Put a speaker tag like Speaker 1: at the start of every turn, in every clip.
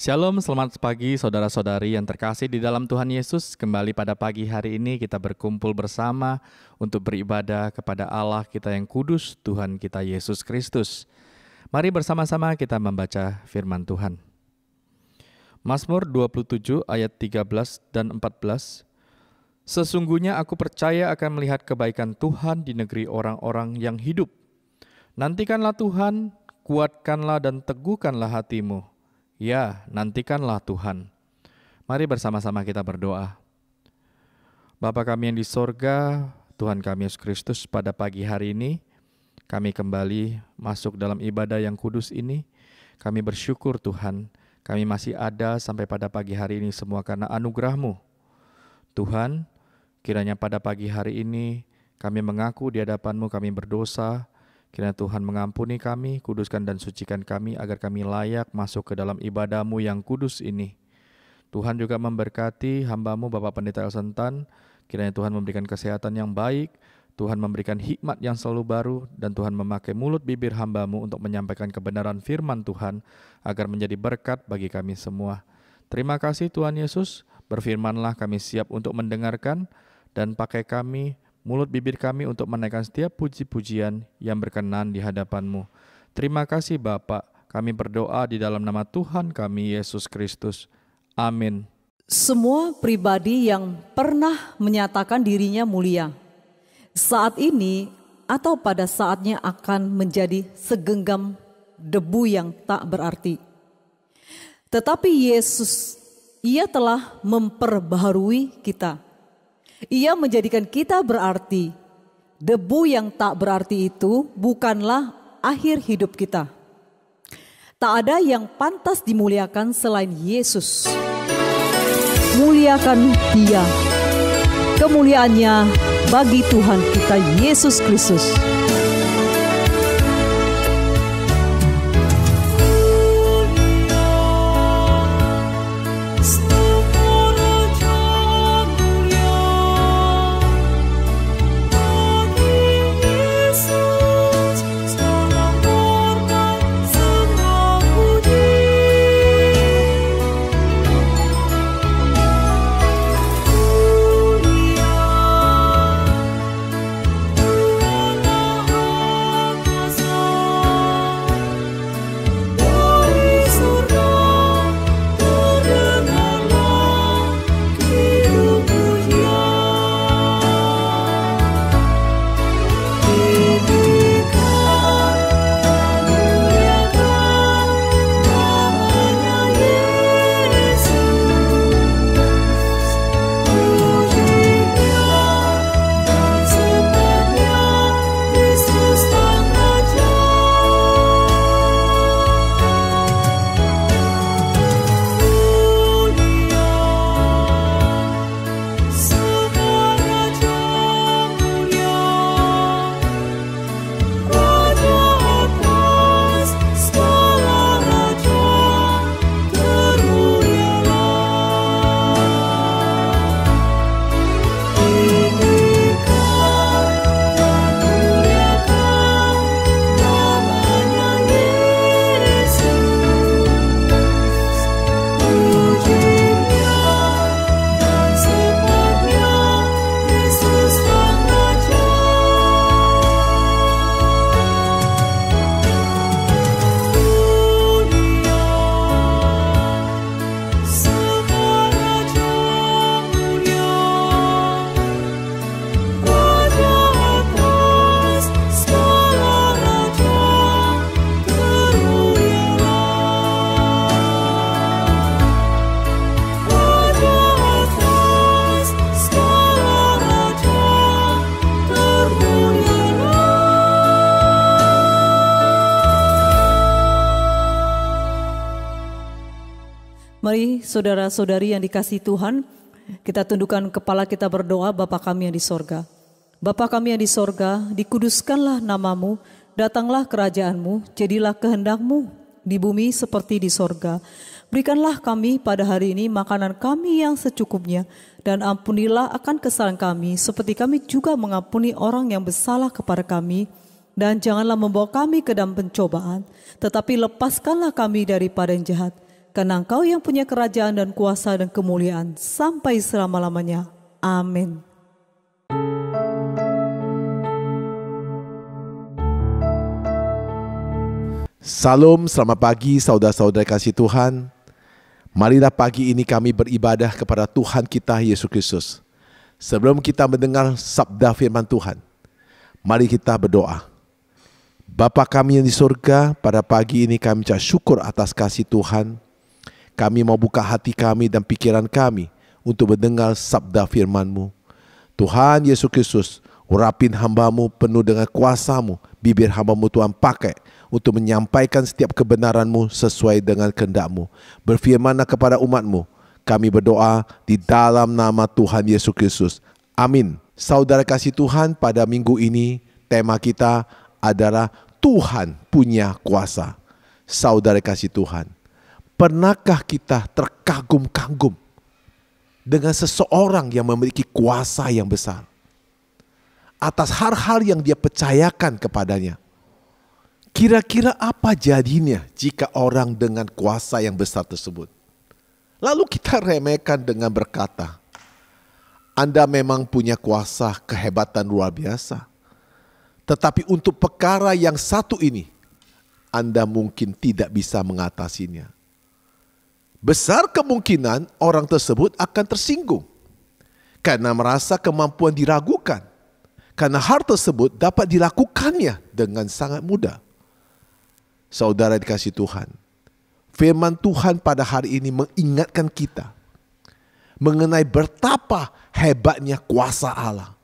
Speaker 1: Shalom, selamat pagi saudara-saudari yang terkasih di dalam Tuhan Yesus. Kembali pada pagi hari ini kita berkumpul bersama untuk beribadah kepada Allah kita yang kudus, Tuhan kita Yesus Kristus. Mari bersama-sama kita membaca firman Tuhan. Mazmur 27 ayat 13 dan 14. Sesungguhnya aku percaya akan melihat kebaikan Tuhan di negeri orang-orang yang hidup. Nantikanlah Tuhan, kuatkanlah dan teguhkanlah hatimu. Ya, nantikanlah Tuhan. Mari bersama-sama kita berdoa. Bapa kami yang di sorga, Tuhan kami Yesus Kristus, pada pagi hari ini, kami kembali masuk dalam ibadah yang kudus ini. Kami bersyukur Tuhan, kami masih ada sampai pada pagi hari ini semua karena anugerah-Mu. Tuhan, kiranya pada pagi hari ini, kami mengaku di hadapan-Mu kami berdosa. Kiranya Tuhan mengampuni kami, kuduskan dan sucikan kami agar kami layak masuk ke dalam ibadah-Mu yang kudus ini. Tuhan juga memberkati hamba-Mu Bapak Pendeta Elsentan. Kiranya Tuhan memberikan kesehatan yang baik, Tuhan memberikan hikmat yang selalu baru, dan Tuhan memakai mulut bibir hamba-Mu untuk menyampaikan kebenaran firman Tuhan agar menjadi berkat bagi kami semua. Terima kasih Tuhan Yesus, berfirmanlah kami siap untuk mendengarkan, dan pakai kami, mulut bibir kami untuk menaikkan setiap puji-pujian yang berkenan di hadapan-Mu. Terima kasih Bapa, kami berdoa di dalam nama Tuhan kami Yesus Kristus. Amin.
Speaker 2: Semua pribadi yang pernah menyatakan dirinya mulia, saat ini atau pada saatnya akan menjadi segenggam debu yang tak berarti. Tetapi Yesus, Ia telah memperbaharui kita. Ia menjadikan kita berarti. Debu yang tak berarti itu bukanlah akhir hidup kita. Tak ada yang pantas dimuliakan selain Yesus. Muliakan Dia. Kemuliaannya bagi Tuhan kita Yesus Kristus. Mari saudara-saudari yang dikasihi Tuhan, kita tundukkan kepala kita berdoa. Bapa kami yang di sorga. Bapa kami yang di sorga, dikuduskanlah namamu, datanglah kerajaan-Mu, jadilah kehendak-Mu di bumi seperti di sorga. Berikanlah kami pada hari ini makanan kami yang secukupnya, dan ampunilah akan kesalahan kami, seperti kami juga mengampuni orang yang bersalah kepada kami. Dan janganlah membawa kami ke dalam pencobaan, tetapi lepaskanlah kami daripada yang jahat. karena Engkau yang punya kerajaan dan kuasa dan kemuliaan sampai selama-lamanya. Amin.
Speaker 3: Salam, selamat pagi saudara-saudara kasih Tuhan. Marilah pagi ini kami beribadah kepada Tuhan kita Yesus Kristus. Sebelum kita mendengar sabda firman Tuhan, mari kita berdoa. Bapa kami yang di surga, pada pagi ini kami ucap syukur atas kasih Tuhan. Kami mau buka hati kami dan pikiran kami untuk mendengar sabda firman-Mu. Tuhan Yesus Kristus, urapin hamba-Mu penuh dengan kuasa-Mu. Bibir hamba-Mu Tuhan pakai untuk menyampaikan setiap kebenaran-Mu sesuai dengan kehendak-Mu. Berfirmanlah kepada umat-Mu. Kami berdoa di dalam nama Tuhan Yesus Kristus. Amin. Saudara kasih Tuhan, pada minggu ini tema kita adalah Tuhan punya kuasa. Saudara kasih Tuhan, pernahkah kita terkagum-kagum dengan seseorang yang memiliki kuasa yang besar atas hal-hal yang dia percayakan kepadanya? Kira-kira apa jadinya jika orang dengan kuasa yang besar tersebut lalu kita remehkan dengan berkata, Anda memang punya kuasa kehebatan luar biasa, tetapi untuk perkara yang satu ini Anda mungkin tidak bisa mengatasinya. Besar kemungkinan orang tersebut akan tersinggung karena merasa kemampuan diragukan, karena hal tersebut dapat dilakukannya dengan sangat mudah. Saudara dikasih Tuhan, firman Tuhan pada hari ini mengingatkan kita mengenai betapa hebatnya kuasa Allah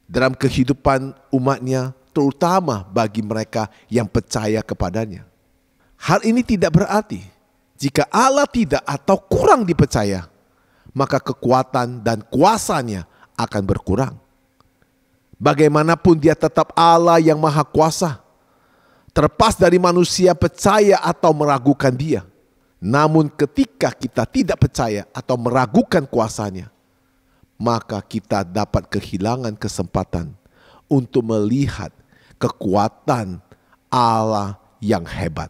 Speaker 3: dalam kehidupan umatnya, terutama bagi mereka yang percaya kepadanya. Hal ini tidak berarti jika Allah tidak atau kurang dipercaya, maka kekuatan dan kuasanya akan berkurang. Bagaimanapun dia tetap Allah yang maha kuasa, terlepas dari manusia percaya atau meragukan dia. Namun ketika kita tidak percaya atau meragukan kuasanya, maka kita dapat kehilangan kesempatan untuk melihat kekuatan Allah yang hebat.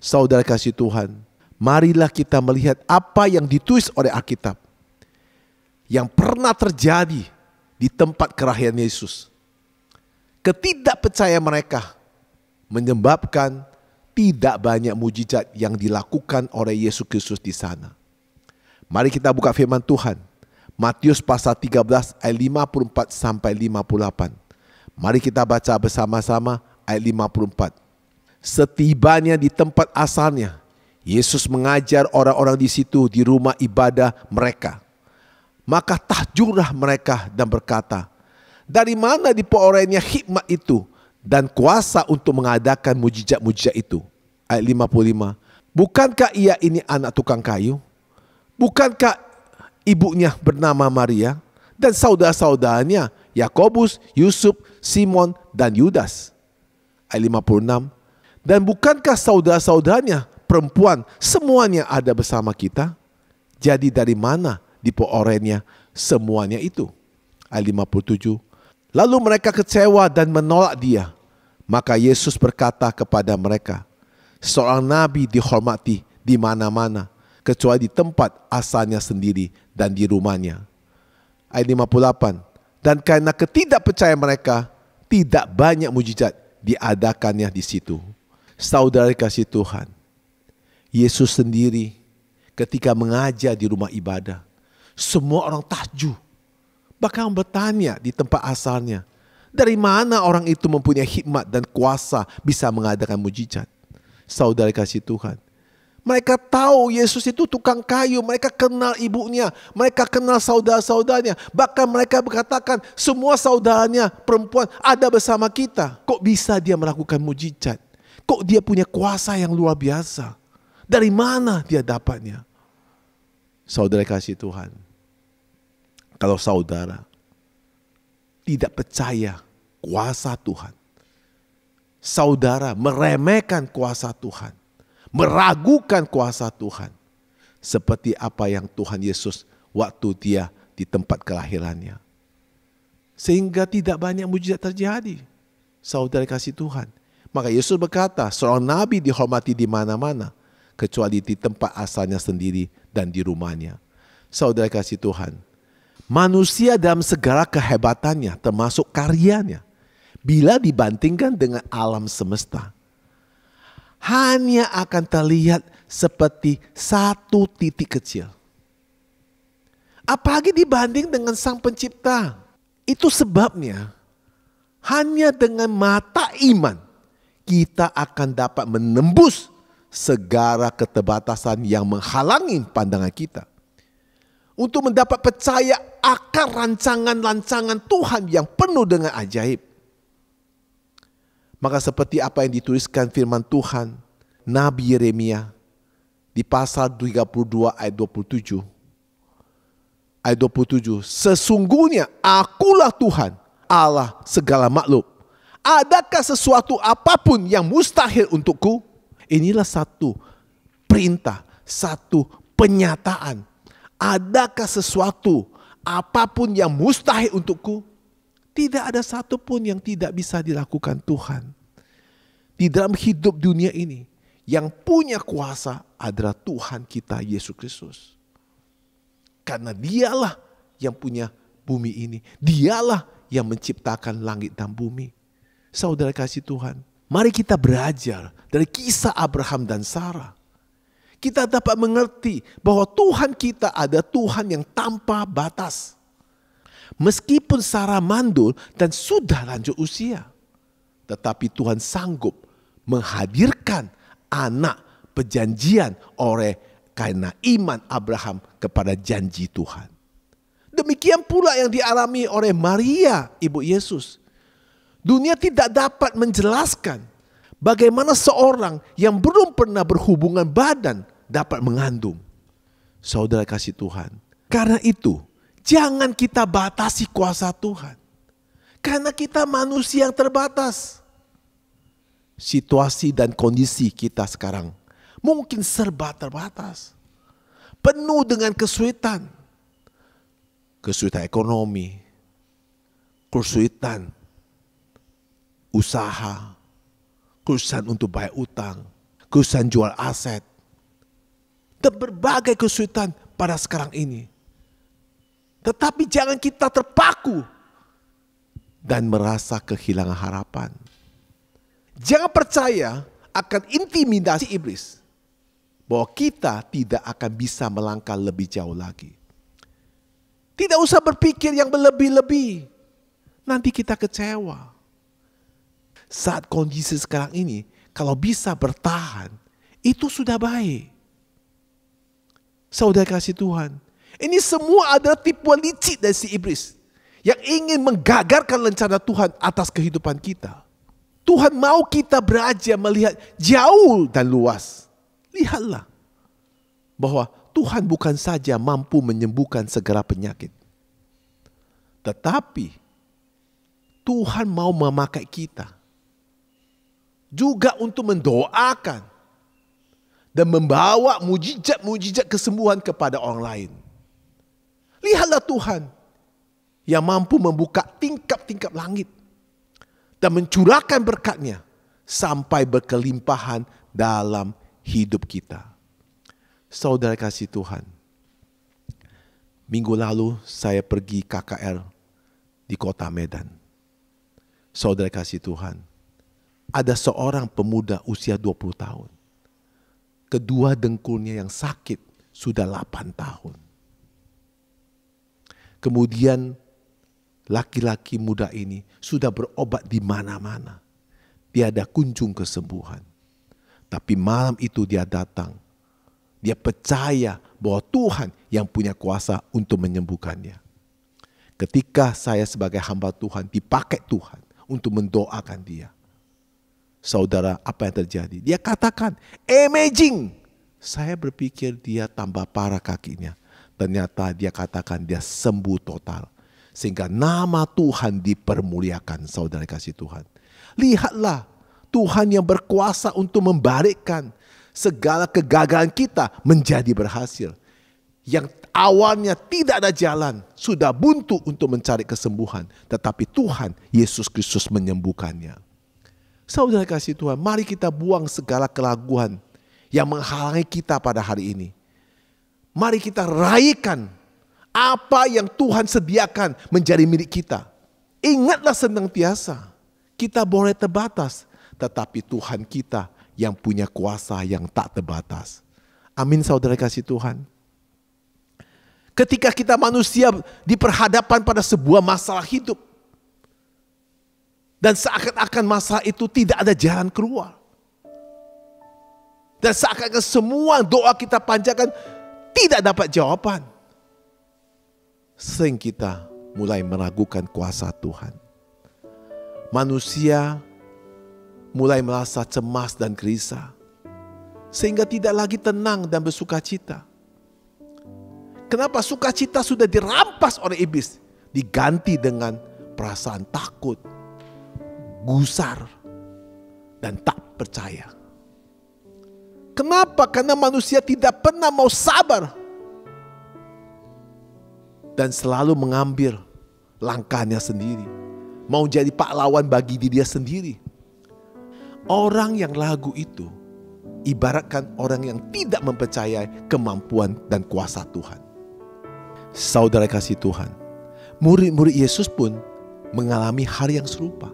Speaker 3: Saudara kasih Tuhan, marilah kita melihat apa yang ditulis oleh Alkitab yang pernah terjadi di tempat kelahiran Yesus. Ketidakpercayaan mereka menyebabkan tidak banyak mujizat yang dilakukan oleh Yesus Kristus di sana. Mari kita buka firman Tuhan. Matius pasal 13 ayat 54 sampai 58. Mari kita baca bersama-sama ayat 54. Setibanya di tempat asalnya, Yesus mengajar orang-orang di situ di rumah ibadah mereka. Maka tahjurlah mereka dan berkata, dari mana diperolehnya hikmat itu dan kuasa untuk mengadakan mujizat-mujizat itu? Ayat 55. Bukankah ia ini anak tukang kayu? Bukankah ibunya bernama Maria dan saudara-saudaranya Yakobus, Yusuf, Simon dan Yudas? Ayat 56. Dan bukankah saudara-saudaranya perempuan semuanya ada bersama kita? Jadi dari mana diperolehnya semuanya itu? Ayat 57. Lalu mereka kecewa dan menolak dia. Maka Yesus berkata kepada mereka, seorang nabi dihormati di mana-mana, kecuali di tempat asalnya sendiri dan di rumahnya. Ayat 58. Dan karena ketidakpercayaan mereka, tidak banyak mujizat diadakannya di situ. Saudara kasih Tuhan, Yesus sendiri ketika mengajar di rumah ibadah, semua orang takjub, bahkan bertanya di tempat asalnya, dari mana orang itu mempunyai hikmat dan kuasa bisa mengadakan mujizat? Saudara kasih Tuhan, mereka tahu Yesus itu tukang kayu, mereka kenal ibunya, mereka kenal saudara-saudaranya, bahkan mereka berkatakan semua saudaranya perempuan ada bersama kita. Kok bisa dia melakukan mujizat? Kok dia punya kuasa yang luar biasa? Dari mana dia dapatnya? Saudara kasih Tuhan, kalau saudara tidak percaya kuasa Tuhan, saudara meremehkan kuasa Tuhan, meragukan kuasa Tuhan, seperti apa yang Tuhan Yesus waktu dia di tempat kelahirannya, sehingga tidak banyak mujizat terjadi. Saudara kasih Tuhan, maka Yesus berkata, seorang nabi dihormati di mana-mana, kecuali di tempat asalnya sendiri dan di rumahnya. Saudara kasih Tuhan, manusia dalam segala kehebatannya termasuk karyanya, bila dibandingkan dengan alam semesta, hanya akan terlihat seperti satu titik kecil. Apalagi dibanding dengan Sang Pencipta. Itu sebabnya hanya dengan mata iman kita akan dapat menembus segala keterbatasan yang menghalangi pandangan kita, untuk mendapat percaya akan rancangan-rancangan Tuhan yang penuh dengan ajaib. Maka seperti apa yang dituliskan firman Tuhan Nabi Yeremia di pasal 32 ayat 27. Ayat 27, sesungguhnya akulah Tuhan Allah segala makhluk. Adakah sesuatu apapun yang mustahil untukku? Inilah satu perintah, satu penyataan. Adakah sesuatu apapun yang mustahil untukku? Tidak ada satu pun yang tidak bisa dilakukan Tuhan. Di dalam hidup dunia ini, yang punya kuasa adalah Tuhan kita Yesus Kristus. Karena dialah yang punya bumi ini. Dialah yang menciptakan langit dan bumi. Saudara kasih Tuhan, mari kita belajar dari kisah Abraham dan Sarah. Kita dapat mengerti bahwa Tuhan kita ada Tuhan yang tanpa batas. Meskipun Sarah mandul dan sudah lanjut usia, tetapi Tuhan sanggup menghadirkan anak perjanjian karena iman Abraham kepada janji Tuhan. Demikian pula yang dialami oleh Maria, ibu Yesus. Dunia tidak dapat menjelaskan bagaimana seorang yang belum pernah berhubungan badan dapat mengandung. Saudara kasih Tuhan, karena itu jangan kita batasi kuasa Tuhan. Karena kita manusia yang terbatas. Situasi dan kondisi kita sekarang mungkin serba terbatas. Penuh dengan kesulitan. Kesulitan ekonomi. Kesulitan usaha. Kesulitan untuk bayar utang. Kesulitan jual aset. Dan berbagai kesulitan pada sekarang ini. Tetapi jangan kita terpaku dan merasa kehilangan harapan. Jangan percaya akan intimidasi iblis, bahwa kita tidak akan bisa melangkah lebih jauh lagi. Tidak usah berpikir yang berlebih-lebih. Nanti kita kecewa. Saat kondisi sekarang ini, kalau bisa bertahan, itu sudah baik. Saudara kasih Tuhan, ini semua adalah tipuan licik dari si iblis yang ingin menggagalkan rencana Tuhan atas kehidupan kita. Tuhan mau kita belajar melihat jauh dan luas. Lihatlah bahwa Tuhan bukan saja mampu menyembuhkan segala penyakit, tetapi Tuhan mau memakai kita juga untuk mendoakan dan membawa mujizat-mujizat kesembuhan kepada orang lain. Lihatlah Tuhan yang mampu membuka tingkap-tingkap langit dan mencurahkan berkat-Nya sampai berkelimpahan dalam hidup kita. Saudara kasih Tuhan, minggu lalu saya pergi KKR di kota Medan. Saudara kasih Tuhan, ada seorang pemuda usia 20 tahun. Kedua dengkulnya yang sakit sudah 8 tahun. Kemudian laki-laki muda ini sudah berobat di mana-mana. Tiada kunjung kesembuhan. Tapi malam itu dia datang. Dia percaya bahwa Tuhan yang punya kuasa untuk menyembuhkannya. Ketika saya sebagai hamba Tuhan dipakai Tuhan untuk mendoakan dia. Saudara, apa yang terjadi? Dia katakan, amazing. Saya berpikir dia tambah parah kakinya. Ternyata dia katakan dia sembuh total. Sehingga nama Tuhan dipermuliakan, saudara kasih Tuhan. Lihatlah Tuhan yang berkuasa untuk membalikkan segala kegagalan kita menjadi berhasil. Yang awalnya tidak ada jalan, sudah buntu untuk mencari kesembuhan. Tetapi Tuhan Yesus Kristus menyembuhkannya. Saudara kasih Tuhan, mari kita buang segala keraguan yang menghalangi kita pada hari ini. Mari kita raihkan apa yang Tuhan sediakan menjadi milik kita. Ingatlah senantiasa, kita boleh terbatas, tetapi Tuhan kita yang punya kuasa yang tak terbatas. Amin, saudara kasih Tuhan. Ketika kita manusia diperhadapkan pada sebuah masalah hidup, dan seakan-akan masalah itu tidak ada jalan keluar, dan seakan-akan semua doa kita panjatkan tidak dapat jawaban, sering kita mulai meragukan kuasa Tuhan. Manusia mulai merasa cemas dan gelisah, sehingga tidak lagi tenang dan bersukacita. Kenapa? Sukacita sudah dirampas oleh iblis, diganti dengan perasaan takut, gusar, dan tak percaya. Kenapa? Karena manusia tidak pernah mau sabar dan selalu mengambil langkahnya sendiri, mau jadi pahlawan bagi dirinya sendiri. Orang yang lagu itu ibaratkan orang yang tidak mempercayai kemampuan dan kuasa Tuhan. Saudara kasih Tuhan, murid-murid Yesus pun mengalami hal yang serupa,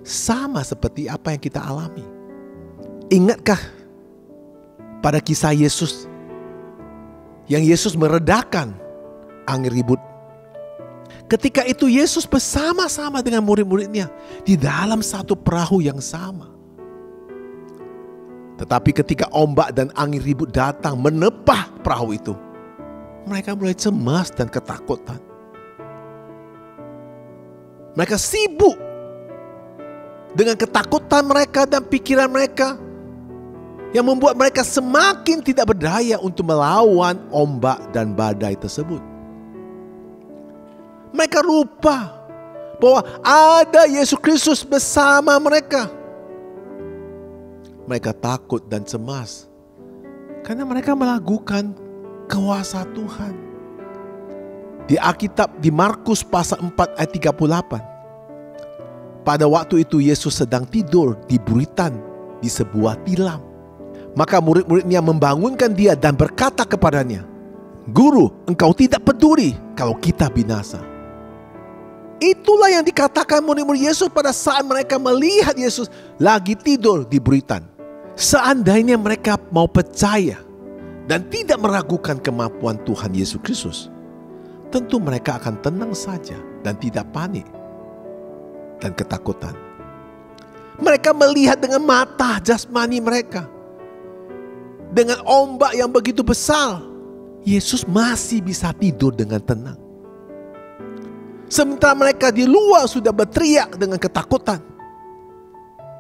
Speaker 3: sama seperti apa yang kita alami. Ingatkah pada kisah Yesus, yang Yesus meredakan angin ribut? Ketika itu Yesus bersama-sama dengan murid-muridnya di dalam satu perahu yang sama. Tetapi ketika ombak dan angin ribut datang menepah perahu itu, mereka mulai cemas dan ketakutan. Mereka sibuk dengan ketakutan mereka dan pikiran mereka, yang membuat mereka semakin tidak berdaya untuk melawan ombak dan badai tersebut. Mereka lupa bahwa ada Yesus Kristus bersama mereka. Mereka takut dan cemas karena mereka meragukan kuasa Tuhan. Di Alkitab di Markus pasal 4 ayat 38. Pada waktu itu Yesus sedang tidur di buritan di sebuah tilam. Maka murid-muridnya membangunkan dia dan berkata kepadanya, "Guru, engkau tidak peduli kalau kita binasa." Itulah yang dikatakan murid-murid Yesus pada saat mereka melihat Yesus lagi tidur di buritan. Seandainya mereka mau percaya dan tidak meragukan kemampuan Tuhan Yesus Kristus, tentu mereka akan tenang saja dan tidak panik dan ketakutan. Mereka melihat dengan mata jasmani mereka, dengan ombak yang begitu besar, Yesus masih bisa tidur dengan tenang. Sementara mereka di luar sudah berteriak dengan ketakutan.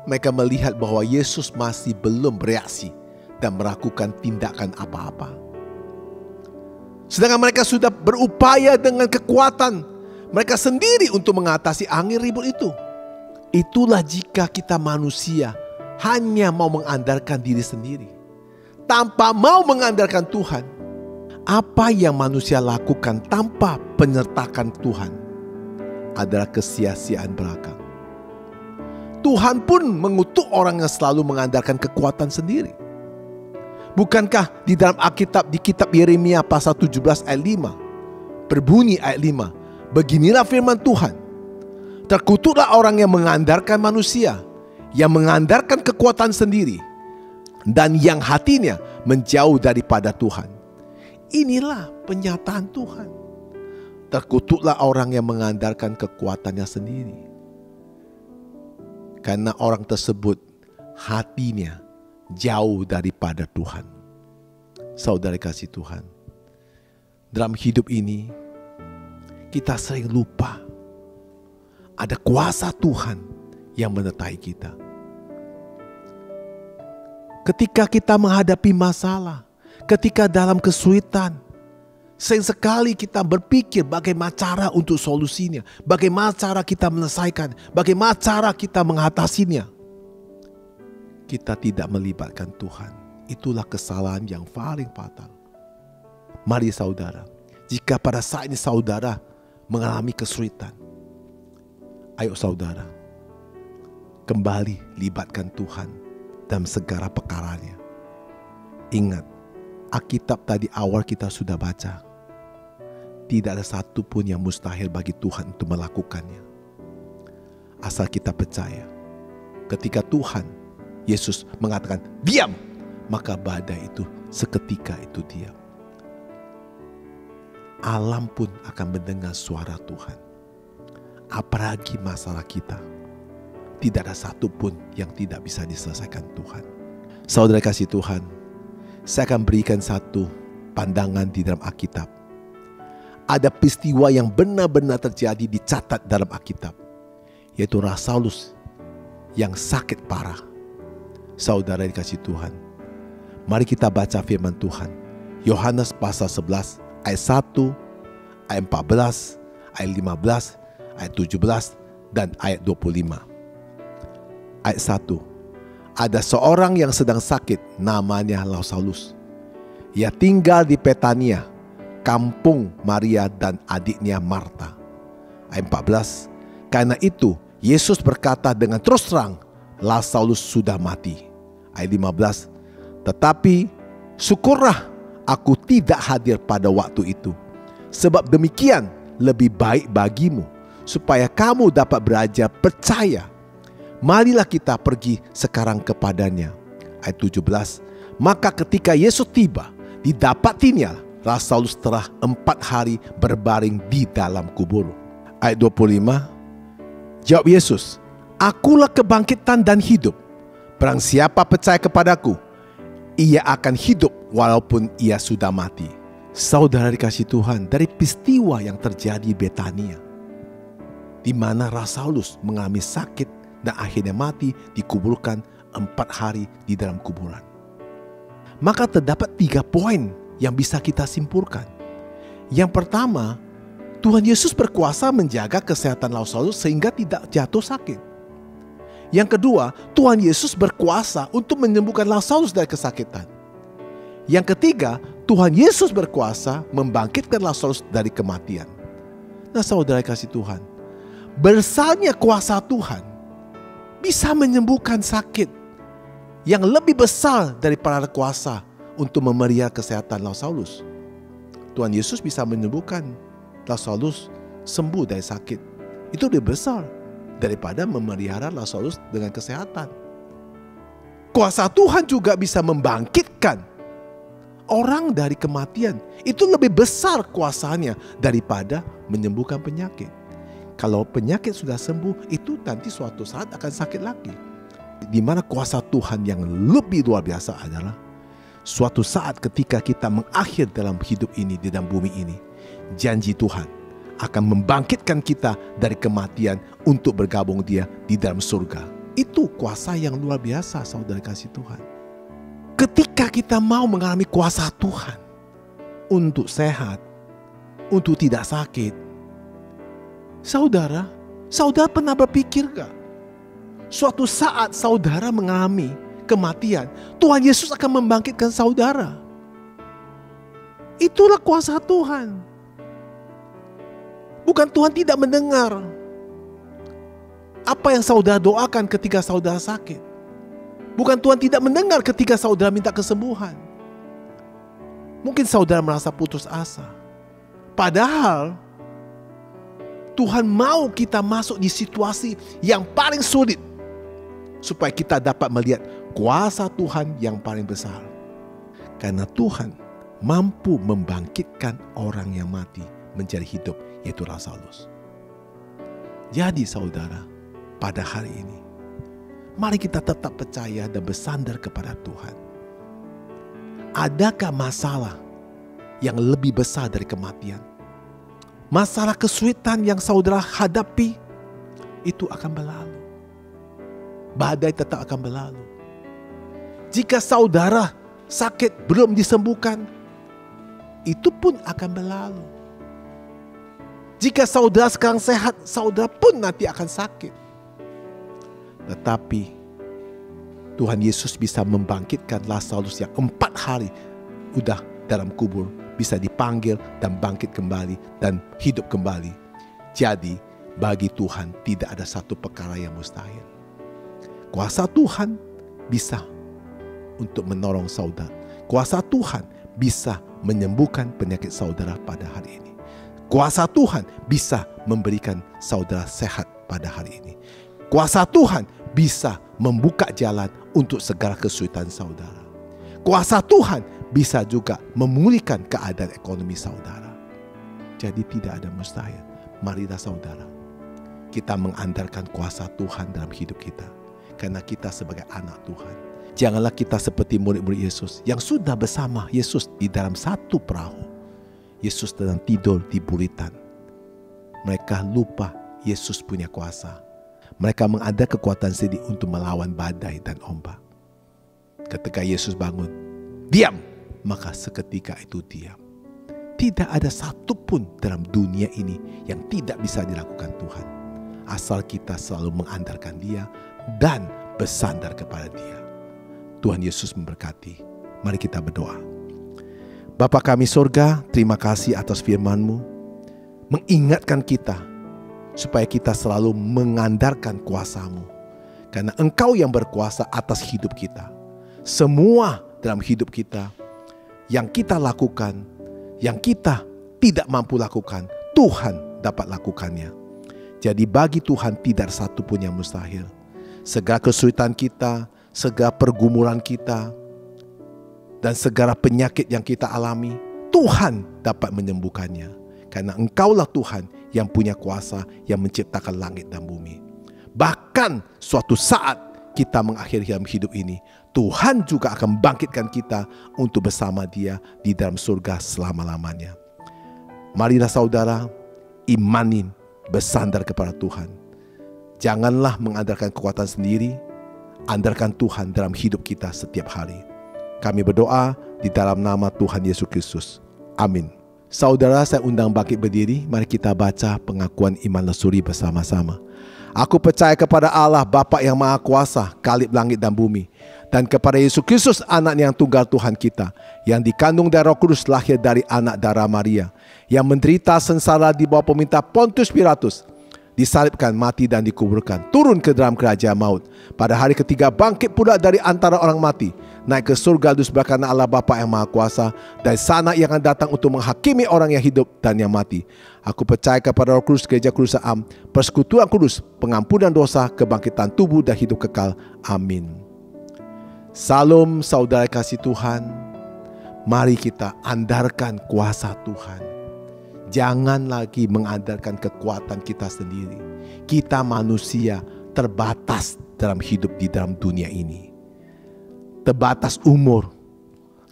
Speaker 3: Mereka melihat bahwa Yesus masih belum bereaksi dan melakukan tindakan apa-apa. Sedangkan mereka sudah berupaya dengan kekuatan mereka sendiri untuk mengatasi angin ribut itu. Itulah jika kita manusia hanya mau mengandalkan diri sendiri, tanpa mau mengandalkan Tuhan. Apa yang manusia lakukan tanpa penyertakan Tuhan adalah kesia-siaan belaka. Tuhan pun mengutuk orang yang selalu mengandalkan kekuatan sendiri. Bukankah di dalam Alkitab di kitab Yeremia pasal 17 ayat 5 berbunyi ayat 5, "Beginilah firman Tuhan, terkutuklah orang yang mengandalkan manusia, yang mengandalkan kekuatan sendiri, dan yang hatinya menjauh daripada Tuhan." Inilah penyataan Tuhan. Terkutuklah orang yang mengandalkan kekuatannya sendiri, karena orang tersebut hatinya jauh daripada Tuhan. Saudara kasih Tuhan, dalam hidup ini kita sering lupa ada kuasa Tuhan yang menyertai kita. Ketika kita menghadapi masalah, ketika dalam kesulitan, sering sekali kita berpikir bagaimana cara untuk solusinya, bagaimana cara kita menyelesaikan, bagaimana cara kita mengatasinya. Kita tidak melibatkan Tuhan. Itulah kesalahan yang paling fatal. Mari saudara, jika pada saat ini saudara mengalami kesulitan, ayo saudara, kembali libatkan Tuhan dalam segala perkaranya. Ingat, Alkitab tadi awal kita sudah baca. Tidak ada satu pun yang mustahil bagi Tuhan untuk melakukannya. Asal kita percaya. Ketika Tuhan Yesus mengatakan diam, maka badai itu seketika itu diam. Alam pun akan mendengar suara Tuhan. Apalagi masalah kita. Tidak ada satu pun yang tidak bisa diselesaikan Tuhan. Saudara kasih Tuhan, saya akan berikan satu pandangan di dalam Alkitab. Ada peristiwa yang benar-benar terjadi dicatat dalam Alkitab, yaitu Rasul Saulus yang sakit parah. Saudara dikasih Tuhan, mari kita baca firman Tuhan. Yohanes pasal 11 ayat 1, ayat 14, ayat 15, ayat 17, dan ayat 25. Ayat 1. Ada seorang yang sedang sakit, namanya Rasul Saulus. Ia tinggal di Betania, kampung Maria dan adiknya Marta. Ayat 14. Karena itu Yesus berkata dengan terus terang, Rasul Saulus sudah mati. Ayat 15. Tetapi syukurlah aku tidak hadir pada waktu itu. Sebab demikian lebih baik bagimu, supaya kamu dapat belajar percaya. Marilah kita pergi sekarang kepadanya. Ayat 17. Maka ketika Yesus tiba, didapatinya Rasul Saulus telah 4 hari berbaring di dalam kubur. Ayat 25. Jawab Yesus, akulah kebangkitan dan hidup. Barang siapa percaya kepadaku, ia akan hidup walaupun ia sudah mati. Saudara dikasih Tuhan, dari peristiwa yang terjadi di Betania, di mana Rasul Saulus mengalami sakit dan akhirnya mati, dikuburkan 4 hari di dalam kuburan. Maka terdapat 3 poin yang bisa kita simpulkan. Yang pertama, Tuhan Yesus berkuasa menjaga kesehatan Rasul Saulus sehingga tidak jatuh sakit. Yang kedua, Tuhan Yesus berkuasa untuk menyembuhkan Rasul Saulus dari kesakitan. Yang ketiga, Tuhan Yesus berkuasa membangkitkan Rasul Saulus dari kematian. Nah, saudara kasih Tuhan, besarnya kuasa Tuhan bisa menyembuhkan sakit yang lebih besar daripada kuasa untuk memelihara kesehatan Rasul Saulus. Tuhan Yesus bisa menyembuhkan Rasul Saulus sembuh dari sakit. Itu lebih besar daripada memelihara Rasul Saulus dengan kesehatan. Kuasa Tuhan juga bisa membangkitkan orang dari kematian. Itu lebih besar kuasanya daripada menyembuhkan penyakit. Kalau penyakit sudah sembuh, itu nanti suatu saat akan sakit lagi. Di mana kuasa Tuhan yang lebih luar biasa adalah suatu saat ketika kita mengakhir dalam hidup ini, di dalam bumi ini, janji Tuhan akan membangkitkan kita dari kematian untuk bergabung Dia di dalam surga. Itu kuasa yang luar biasa, saudara kasih Tuhan. Ketika kita mau mengalami kuasa Tuhan untuk sehat, untuk tidak sakit, Saudara pernah berpikir gak? Suatu saat saudara mengalami kematian, Tuhan Yesus akan membangkitkan saudara. Itulah kuasa Tuhan. Bukan Tuhan tidak mendengar apa yang saudara doakan ketika saudara sakit. Bukan Tuhan tidak mendengar ketika saudara minta kesembuhan. Mungkin saudara merasa putus asa. Padahal Tuhan mau kita masuk di situasi yang paling sulit supaya kita dapat melihat kuasa Tuhan yang paling besar. Karena Tuhan mampu membangkitkan orang yang mati menjadi hidup, yaitu Rasul Saulus. Jadi saudara, pada hari ini, mari kita tetap percaya dan bersandar kepada Tuhan. Adakah masalah yang lebih besar dari kematian? Masalah kesulitan yang saudara hadapi itu akan berlalu. Badai tetap akan berlalu. Jika saudara sakit belum disembuhkan, itu pun akan berlalu. Jika saudara sekarang sehat, saudara pun nanti akan sakit. Tetapi Tuhan Yesus bisa membangkitkan Rasul Saulus yang 4 hari udah dalam kubur, bisa dipanggil dan bangkit kembali dan hidup kembali. Jadi bagi Tuhan tidak ada satu perkara yang mustahil. Kuasa Tuhan bisa untuk menolong saudara. Kuasa Tuhan bisa menyembuhkan penyakit saudara pada hari ini. Kuasa Tuhan bisa memberikan saudara sehat pada hari ini. Kuasa Tuhan bisa membuka jalan untuk segala kesulitan saudara. Kuasa Tuhan bisa juga memulihkan keadaan ekonomi saudara. Jadi tidak ada mustahil. Marilah saudara, kita mengandalkan kuasa Tuhan dalam hidup kita. Karena kita sebagai anak Tuhan. Janganlah kita seperti murid-murid Yesus yang sudah bersama Yesus di dalam satu perahu. Yesus sedang tidur di buritan. Mereka lupa Yesus punya kuasa. Mereka mengandalkan kekuatan sendiri untuk melawan badai dan ombak. Ketika Yesus bangun, diam, maka seketika itu diam. Tidak ada satupun dalam dunia ini yang tidak bisa dilakukan Tuhan. Asal kita selalu mengandalkan Dia dan bersandar kepada Dia. Tuhan Yesus memberkati. Mari kita berdoa. Bapa kami surga, terima kasih atas firman-Mu. Mengingatkan kita supaya kita selalu mengandalkan kuasa-Mu. Karena Engkau yang berkuasa atas hidup kita. Semua dalam hidup kita yang kita lakukan, yang kita tidak mampu lakukan, Tuhan dapat lakukannya. Jadi bagi Tuhan tidak satu pun yang mustahil. Segala kesulitan kita, segala pergumulan kita, dan segala penyakit yang kita alami, Tuhan dapat menyembuhkannya. Karena Engkaulah Tuhan yang punya kuasa yang menciptakan langit dan bumi. Bahkan suatu saat kita mengakhiri dalam hidup ini, Tuhan juga akan bangkitkan kita untuk bersama Dia di dalam surga selama-lamanya. Marilah saudara, imanin, bersandar kepada Tuhan. Janganlah mengandalkan kekuatan sendiri, andalkan Tuhan dalam hidup kita setiap hari. Kami berdoa di dalam nama Tuhan Yesus Kristus. Amin. Saudara, saya undang bangkit berdiri. Mari kita baca pengakuan iman lesuri bersama-sama. Aku percaya kepada Allah Bapa yang Maha Kuasa, Kalib langit dan bumi, dan kepada Yesus Kristus, anak yang tunggal Tuhan kita, yang dikandung dari Roh Kudus, lahir dari anak darah Maria, yang menderita sengsara di bawah pemerintah Pontius Pilatus, disalibkan, mati dan dikuburkan, turun ke dalam kerajaan maut, pada hari ketiga bangkit pula dari antara orang mati, naik ke surga di sebelah kanan Allah Bapa yang Maha Kuasa, dari sana ia akan datang untuk menghakimi orang yang hidup dan yang mati. Aku percaya kepada Roh Kudus, gereja kudus am, persekutuan kudus, pengampunan dosa, kebangkitan tubuh dan hidup kekal. Amin. Salam saudara kasih Tuhan. Mari kita andalkan kuasa Tuhan. Jangan lagi mengandalkan kekuatan kita sendiri. Kita manusia terbatas dalam hidup di dalam dunia ini. Terbatas umur,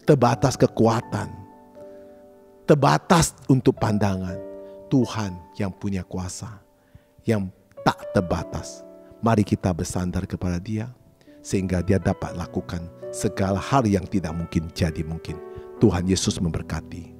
Speaker 3: terbatas kekuatan, terbatas untuk pandangan. Tuhan yang punya kuasa, yang tak terbatas. Mari kita bersandar kepada Dia, sehingga Dia dapat lakukan segala hal yang tidak mungkin jadi mungkin. Tuhan Yesus memberkati.